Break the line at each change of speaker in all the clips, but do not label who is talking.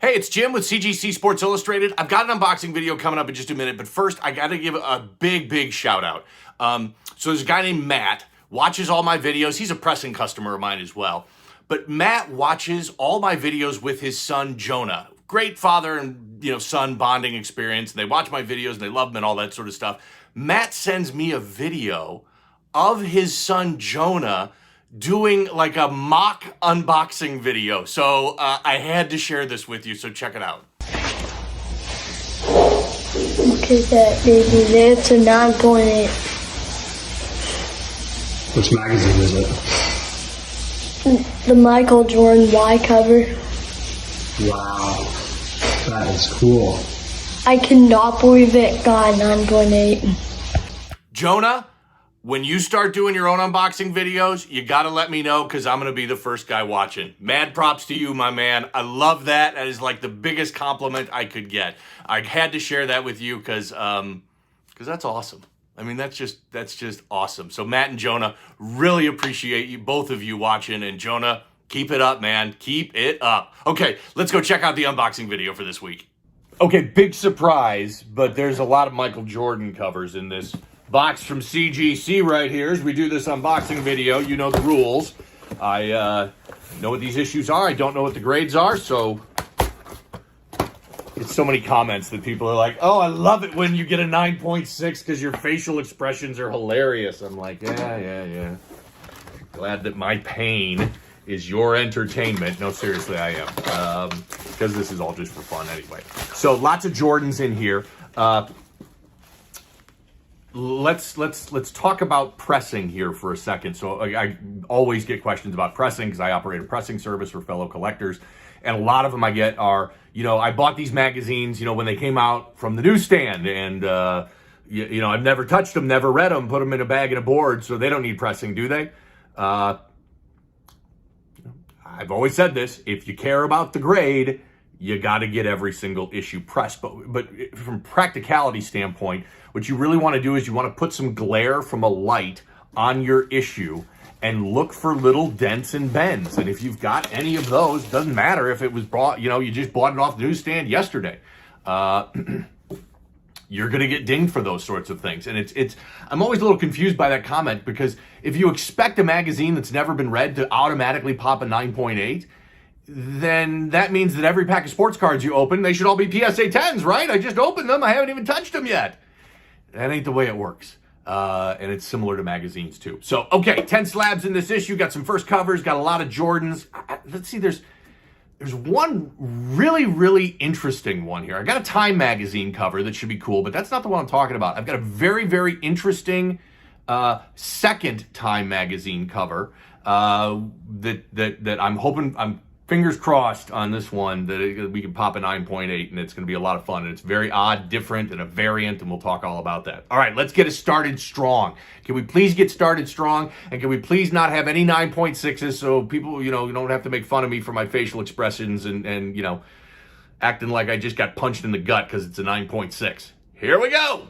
Hey, it's Jim with CGC Sports Illustrated. I've got an unboxing video coming up in just a minute, but first I got to give a big shout out. So there's a guy named Matt, watches all my videos. He's a pressing customer of mine as well. But Matt watches all my videos with his son, Jonah. Great father and son bonding experience. They watch my videos and they love them and all that sort of stuff. Matt sends me a video of his son, Jonah, doing like a mock unboxing video. So I had to share this with you, so check it out.
Look at that, baby. That's a 9.8.
Which magazine is it?
The Michael Jordan Y cover.
Wow, that is cool.
I cannot believe it got 9.8.
Jonah, when you start doing your own unboxing videos, you got to let me know because I'm going to be the first guy watching. Mad props to you, my man. I love that. That is like the biggest compliment I could get. I had to share that with you because that's awesome. I mean, that's just awesome. So Matt and Jonah, really appreciate you, both of you watching. And Jonah, keep it up, man. Keep it up. Okay, let's go check out the unboxing video for this week. Okay, big surprise, but there's a lot of Michael Jordan covers in this box from CGC right here as we do this unboxing video. You know the rules. I know what these issues are. I don't know what the grades are, so it's so many comments that people are like, oh, I love it when you get a 9.6 because your facial expressions are hilarious. I'm like, yeah. Glad that my pain is your entertainment. No, seriously, I am. Because this is all just for fun anyway. So lots of Jordans in here. Let's talk about pressing here for a second. So I always get questions about pressing because I operate a pressing service for fellow collectors. And a lot of them I get are, I bought these magazines, when they came out from the newsstand. And, I've never touched them, never read them, put them in a bag and a board. So they don't need pressing, do they? I've always said this. If you care about the grade, you got to get every single issue pressed. But from practicality standpoint, what you really want to do is you want to put some glare from a light on your issue and look for little dents and bends. And if you've got any of those, doesn't matter if it was bought, you just bought it off the newsstand yesterday. You're going to get dinged for those sorts of things. And I'm always a little confused by that comment because if you expect a magazine that's never been read to automatically pop a 9.8, then that means that every pack of sports cards you open, they should all be PSA 10s, right? I just opened them. I haven't even touched them yet. That ain't the way it works. And it's similar to magazines too. So, okay, 10 slabs in this issue. Got some first covers, got a lot of Jordans. Let's see, there's one really interesting one here. I got a Time magazine cover that should be cool, but that's not the one I'm talking about. I've got a very interesting second Time magazine cover that I'm hoping, fingers crossed on this one that we can pop a 9.8 and it's going to be a lot of fun. And it's very odd, different, and a variant, and we'll talk all about that. All right, let's get it started strong. Can we please get started strong? And can we please not have any 9.6s so people, don't have to make fun of me for my facial expressions and acting like I just got punched in the gut because it's a 9.6. Here we go.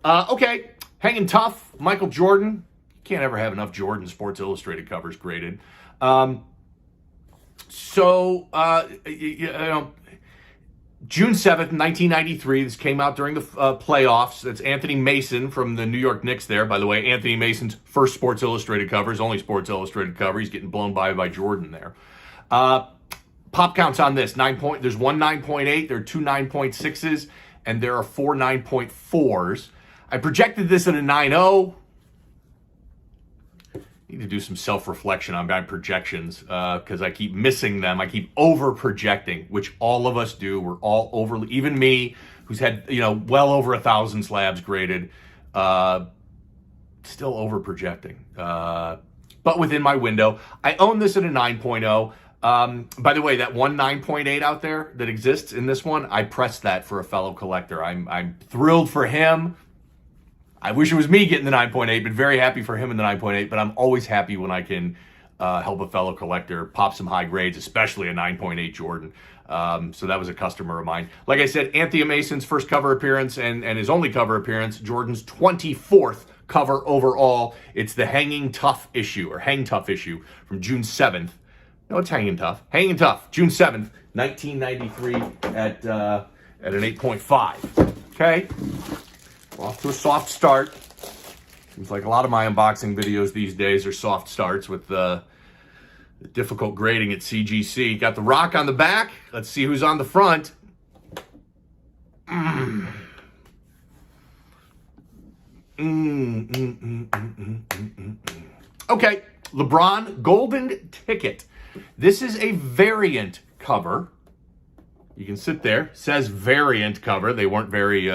Okay, hanging tough, Michael Jordan. Can't ever have enough Jordan Sports Illustrated covers graded. June 7th, 1993, this came out during the playoffs. That's Anthony Mason from the New York Knicks there. By the way, Anthony Mason's first Sports Illustrated cover, his only Sports Illustrated cover. He's getting blown by Jordan there. Pop counts on this, there's one 9.8, there are two 9.6s, and there are four 9.4s. I projected this at a 9.0. Need to do some self-reflection on my projections because I keep missing them. I keep over-projecting, which all of us do. We're all overly, even me, who's had, well over 1,000 slabs graded, still over-projecting. But within my window, I own this at a 9.0. By the way, that one 9.8 out there that exists in this one, I pressed that for a fellow collector. I'm thrilled for him. I wish it was me getting the 9.8, but very happy for him in the 9.8. But I'm always happy when I can help a fellow collector pop some high grades, especially a 9.8 Jordan. So that was a customer of mine. Like I said, Anthony Mason's first cover appearance and his only cover appearance, Jordan's 24th cover overall. It's the Hang Tough issue from June 7th, No, it's hanging tough. Hanging tough. June 7th, 1993 at an 8.5. Okay. We're off to a soft start. Seems like a lot of my unboxing videos these days are soft starts with the difficult grading at CGC. Got the rock on the back. Let's see who's on the front. Okay, LeBron Golden Ticket. This is a variant cover. You can sit there. It says variant cover. They weren't very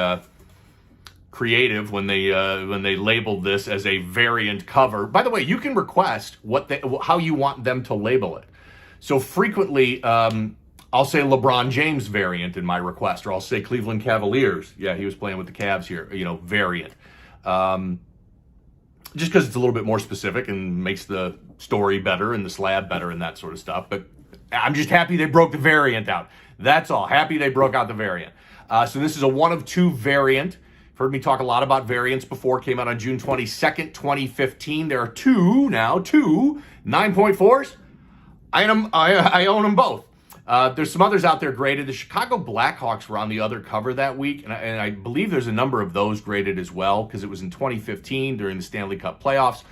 creative when they labeled this as a variant cover. By the way, you can request how you want them to label it. So frequently, I'll say LeBron James variant in my request, or I'll say Cleveland Cavaliers. Yeah, he was playing with the Cavs here. Variant. Just because it's a little bit more specific and makes the story better and the slab better and that sort of stuff. But I'm just happy they broke the variant out. That's all. Happy they broke out the variant. So this is a 1 of 2 variant. You've heard me talk a lot about variants before. Came out on June 22nd, 2015. There are two 9.4s. I own them both. There's some others out there graded. The Chicago Blackhawks were on the other cover that week, and I believe there's a number of those graded as well, because it was in 2015 during the Stanley Cup playoffs.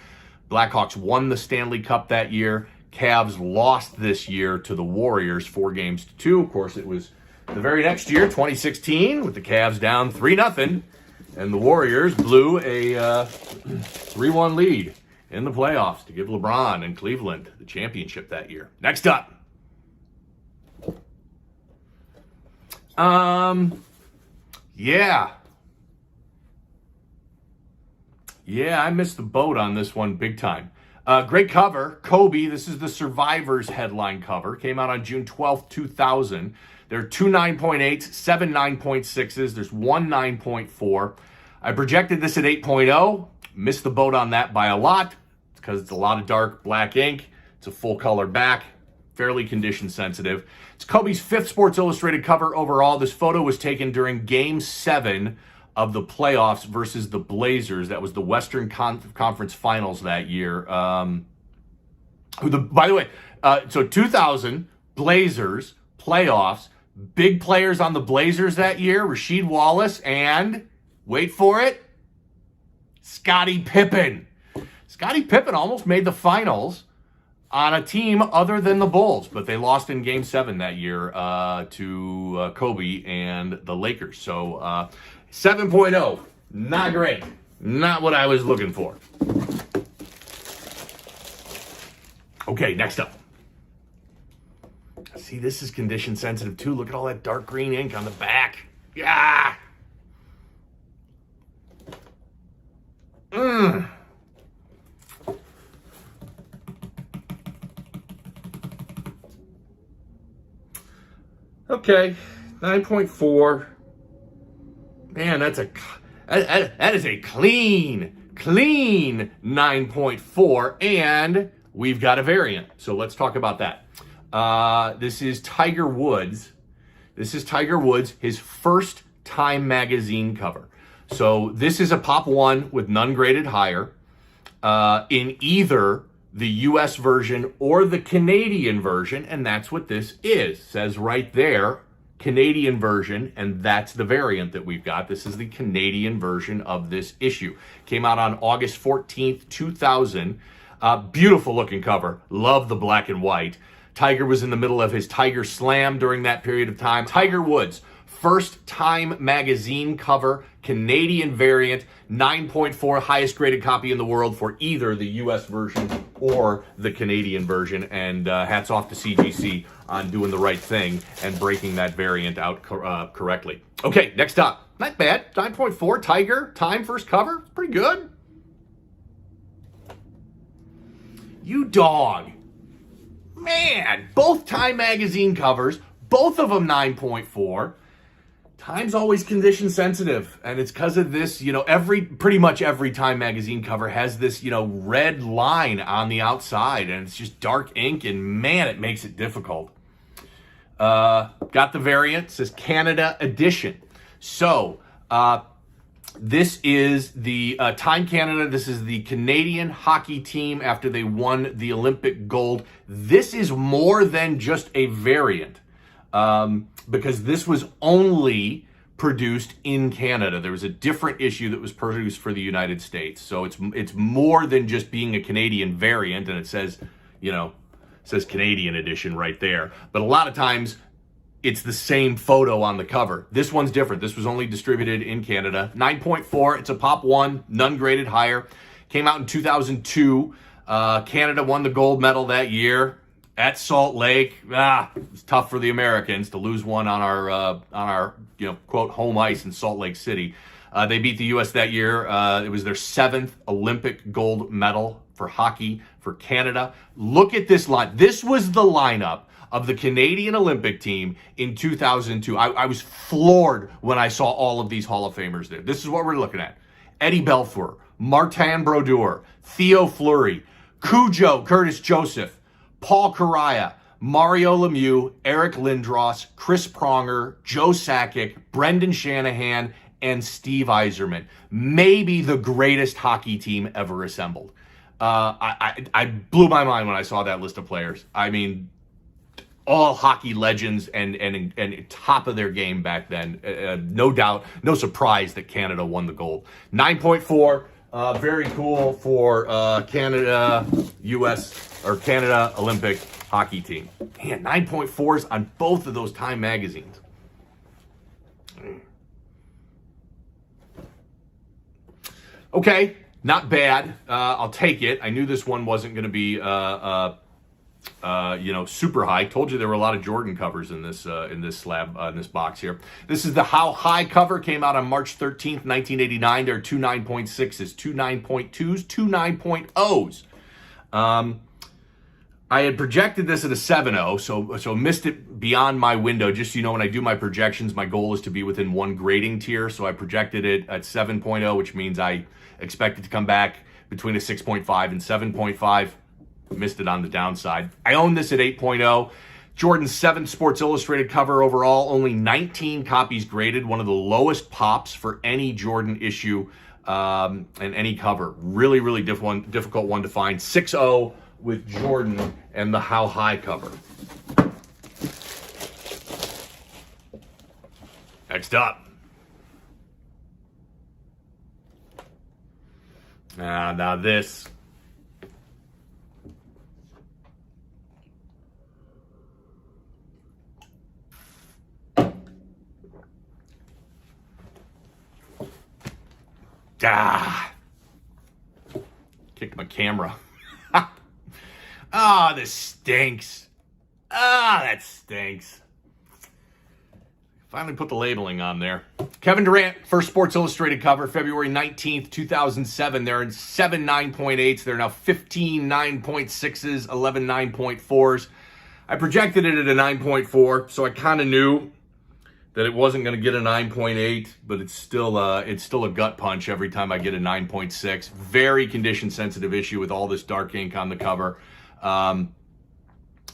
Blackhawks won the Stanley Cup that year. Cavs lost this year to the Warriors 4-2. Of course, it was the very next year, 2016, with the Cavs down 3-0, and the Warriors blew a 3-1 lead in the playoffs to give LeBron and Cleveland the championship that year. Next up. Yeah, I missed the boat on this one big time. Great cover. Kobe, this is the Survivors headline cover. Came out on June 12th, 2000. There are 2 9.8s, 7 9.6s. There's 1 9.4. I projected this at 8.0. Missed the boat on that by a lot. It's because it's a lot of dark black ink. It's a full color back. Fairly condition sensitive. It's Kobe's 5th Sports Illustrated cover overall. This photo was taken during Game 7 of the playoffs versus the Blazers. That was the Western Conference Finals that year. By the way, so 2000, Blazers, playoffs, big players on the Blazers that year, Rasheed Wallace and, wait for it, Scottie Pippen. Scottie Pippen almost made the finals on a team other than the Bulls, but they lost in Game 7 that year to Kobe and the Lakers. So 7.0, not great. Not what I was looking for. Okay, next up. See, this is condition sensitive too. Look at all that dark green ink on the back. Yeah. Okay, 9.4. Man, that is a clean 9.4, and we've got a variant. So let's talk about that. This is Tiger Woods. This is Tiger Woods, his first Time magazine cover. So this is a Pop 1 with none graded higher in either the US version or the Canadian version, and that's what this is. It says right there, Canadian version, and that's the variant that we've got. This is the Canadian version of this issue. Came out on August 14th, 2000. Beautiful looking cover. Love the black and white. Tiger was in the middle of his Tiger Slam during that period of time. Tiger Woods, first Time magazine cover, Canadian variant, 9.4, highest graded copy in the world for either the US version or the Canadian version. And hats off to CGC on doing the right thing and breaking that variant out correctly. Okay, next up. Not bad. 9.4, Tiger, Time first cover. Pretty good. You dog. Man, both Time magazine covers, both of them 9.4. Time's always condition sensitive, and it's because of this, pretty much every Time magazine cover has this, red line on the outside, and it's just dark ink, and man, it makes it difficult. Got the variant, it says Canada edition. So, This is the Time Canada. This is the Canadian hockey team after they won the Olympic gold. This is more than just a variant because this was only produced in Canada. There was a different issue that was produced for the United States. So it's more than just being a Canadian variant, and it says, says Canadian edition right there. But a lot of times it's the same photo on the cover. This one's different. This was only distributed in Canada. 9.4, it's a Pop 1, none graded higher. Came out in 2002. Canada won the gold medal that year at Salt Lake. It's tough for the Americans to lose one on our quote, home ice in Salt Lake City. They beat the U.S. that year. It was their 7th Olympic gold medal for hockey for Canada. Look at this line. This was the lineup of the Canadian Olympic team in 2002. I was floored when I saw all of these Hall of Famers there. This is what we're looking at. Eddie Belfour, Martin Brodeur, Theo Fleury, Cujo, Curtis Joseph, Paul Kariya, Mario Lemieux, Eric Lindros, Chris Pronger, Joe Sakic, Brendan Shanahan, and Steve Yzerman. Maybe the greatest hockey team ever assembled. I blew my mind when I saw that list of players. I mean, all hockey legends and top of their game back then. No doubt, no surprise that Canada won the gold. 9.4, very cool for Canada, U.S., or Canada Olympic hockey team. Man, 9.4s on both of those Time magazines. Okay, not bad. I'll take it. I knew this one wasn't going to be super high. Told you there were a lot of Jordan covers in this slab, in this box here. This is the How High cover. Came out on March 13th, 1989. There are two 9.6s, two 9.2s, two 9.0s. I had projected this at a 7.0, so missed it beyond my window. Just so you know, when I do my projections, my goal is to be within one grading tier. So I projected it at 7.0, which means I expect it to come back between a 6.5 and 7.5. Missed it on the downside. I own this at 8.0. Jordan's 7th Sports Illustrated cover overall, only 19 copies graded, one of the lowest pops for any Jordan issue and any cover. Really, really difficult one to find. 6.0 with Jordan and the How High cover. Next up. Now this. Kicked my camera. This stinks. That stinks. Finally put the labeling on there. Kevin Durant, first Sports Illustrated cover, February 19th, 2007. They're in 7 9.8s. They're now 15 9.6s, 11 9.4s. I projected it at a 9.4, so I kind of knew that it wasn't going to get a 9.8, but it's still a gut punch every time I get a 9.6. Very condition sensitive issue with all this dark ink on the cover. In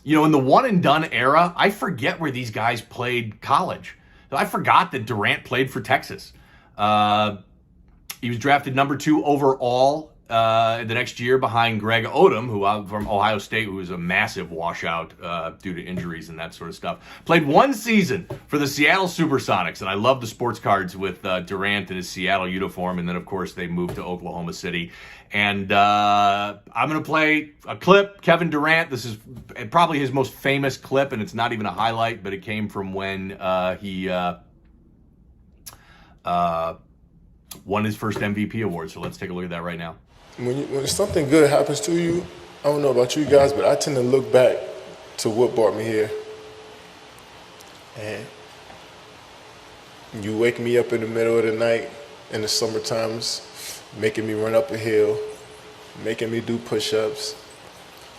the one and done era, I forget where these guys played college. I forgot that Durant played for Texas. He was drafted number 2 overall the next year behind Greg Odom, who from Ohio State, who was a massive washout due to injuries and that sort of stuff. Played 1 season for the Seattle Supersonics, and I love the sports cards with Durant in his Seattle uniform, and then, of course, they moved to Oklahoma City. And I'm going to play a clip. Kevin Durant, this is probably his most famous clip, and it's not even a highlight, but it came from when he won his first MVP award. So let's take a look at that right now.
When something good happens to you, I don't know about you guys, but I tend to look back to what brought me here. And you wake me up in the middle of the night in the summer times, making me run up a hill, making me do push-ups,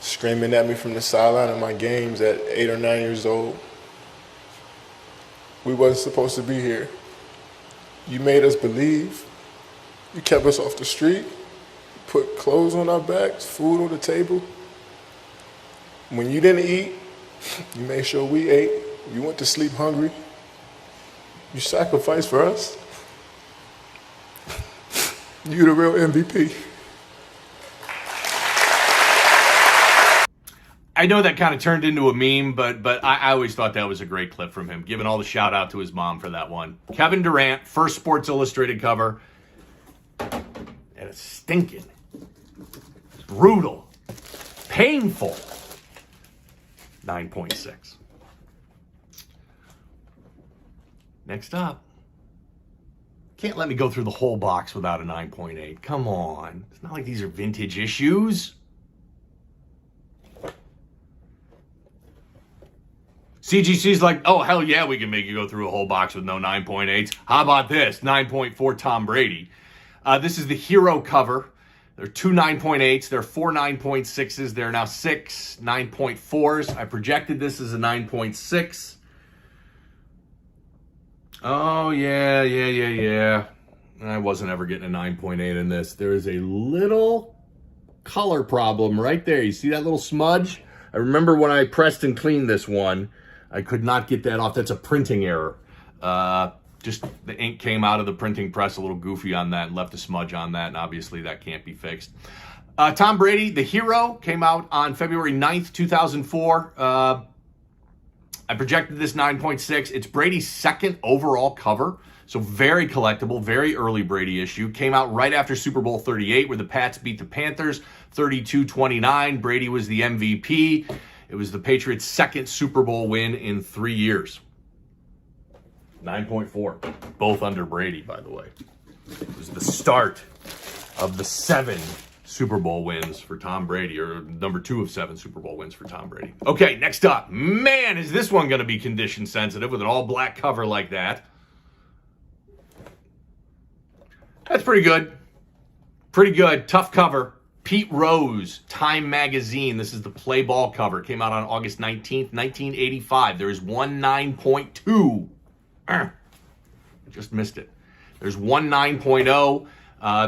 screaming at me from the sideline of my games at 8 or 9 years old. We wasn't supposed to be here. You made us believe. You kept us off the street, put clothes on our backs, food on the table. When you didn't eat, you made sure we ate. You went to sleep hungry. You sacrificed for us. You the real MVP.
I know that kind of turned into a meme, but I always thought that was a great clip from him, giving all the shout out to his mom for that one. Kevin Durant, first Sports Illustrated cover. And it's stinking, brutal, painful. 9.6. Next up. Can't let me go through the whole box without a 9.8. Come on. It's not like these are vintage issues. CGC's like, oh, hell yeah, we can make you go through a whole box with no 9.8s. How about this? 9.4 Tom Brady. This is the Hero cover. There are 2 9.8s. There are 4 9.6s. There are now 6 9.4s. I projected this as a 9.6. Oh, yeah. I wasn't ever getting a 9.8 in this. There is a little color problem right there. You see that little smudge? I remember when I pressed and cleaned this one, I could not get that off. That's a printing error. Just the ink came out of the printing press a little goofy on that and left a smudge on that, and obviously that can't be fixed. Tom Brady, the Hero, came out on February 9th, 2004. I projected this 9.6. It's Brady's second overall cover, so very collectible, very early Brady issue. Came out right after Super Bowl 38, where the Pats beat the Panthers 32-29. Brady was the MVP. It was the Patriots' second Super Bowl win in 3 years. 9.4, both under Brady, by the way. It was the start of the 7 Super Bowl wins for Tom Brady, or number 2 of 7 Super Bowl wins for Tom Brady. Okay, next up. Man, is this one going to be condition sensitive with an all-black cover like that. That's pretty good. Pretty good. Tough cover. Pete Rose, Time Magazine. This is the Play Ball cover. It came out on August 19th, 1985. There is one 9.2. Just missed it. There's one 9.0.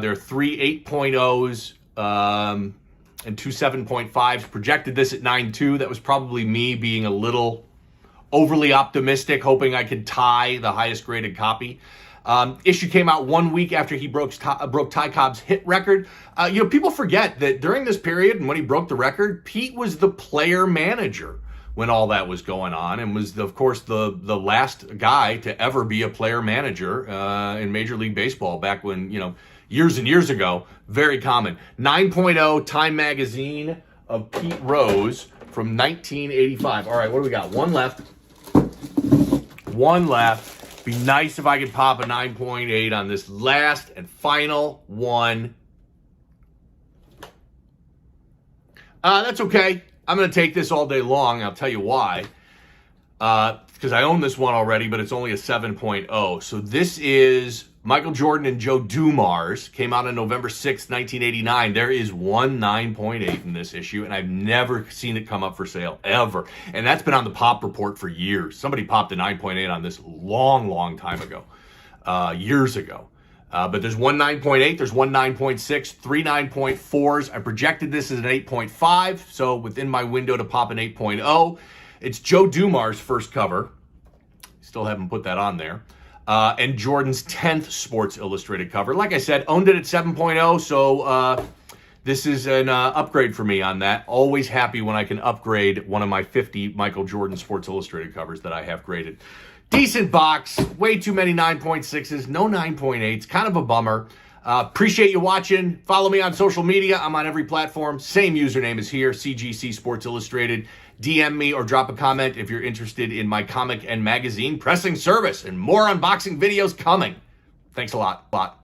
There are 3 8.0s and 2 7.5s. Projected this at 9.2. That was probably me being a little overly optimistic, hoping I could tie the highest graded copy. Issue came out 1 week after he broke Ty Cobb's hit record. People forget that during this period and when he broke the record, Pete was the player manager when all that was going on, and was, of course, the last guy to ever be a player manager in Major League Baseball back when, years and years ago. Very common. 9.0 Time Magazine of Pete Rose from 1985. All right, what do we got? One left. Be nice if I could pop a 9.8 on this last and final one. That's okay. I'm going to take this all day long. I'll tell you why. Because I own this one already, but it's only a 7.0. So this is Michael Jordan and Joe Dumars. Came out on November 6th, 1989. There is one 9.8 in this issue, and I've never seen it come up for sale, ever. And that's been on the Pop Report for years. Somebody popped a 9.8 on this long time ago, years ago. But there's one 9.8, there's one 9.6, 3 9.4s. I projected this as an 8.5, so within my window to pop an 8.0. It's Joe Dumars' first cover. Still haven't put that on there. And Jordan's 10th Sports Illustrated cover. Like I said, owned it at 7.0, so this is an upgrade for me on that. Always happy when I can upgrade one of my 50 Michael Jordan Sports Illustrated covers that I have graded. Decent box, way too many 9.6s, no 9.8s, kind of a bummer. Appreciate you watching. Follow me on social media. I'm on every platform. Same username is here, CGC Sports Illustrated. DM me or drop a comment if you're interested in my comic and magazine pressing service, and more unboxing videos coming. Thanks a lot.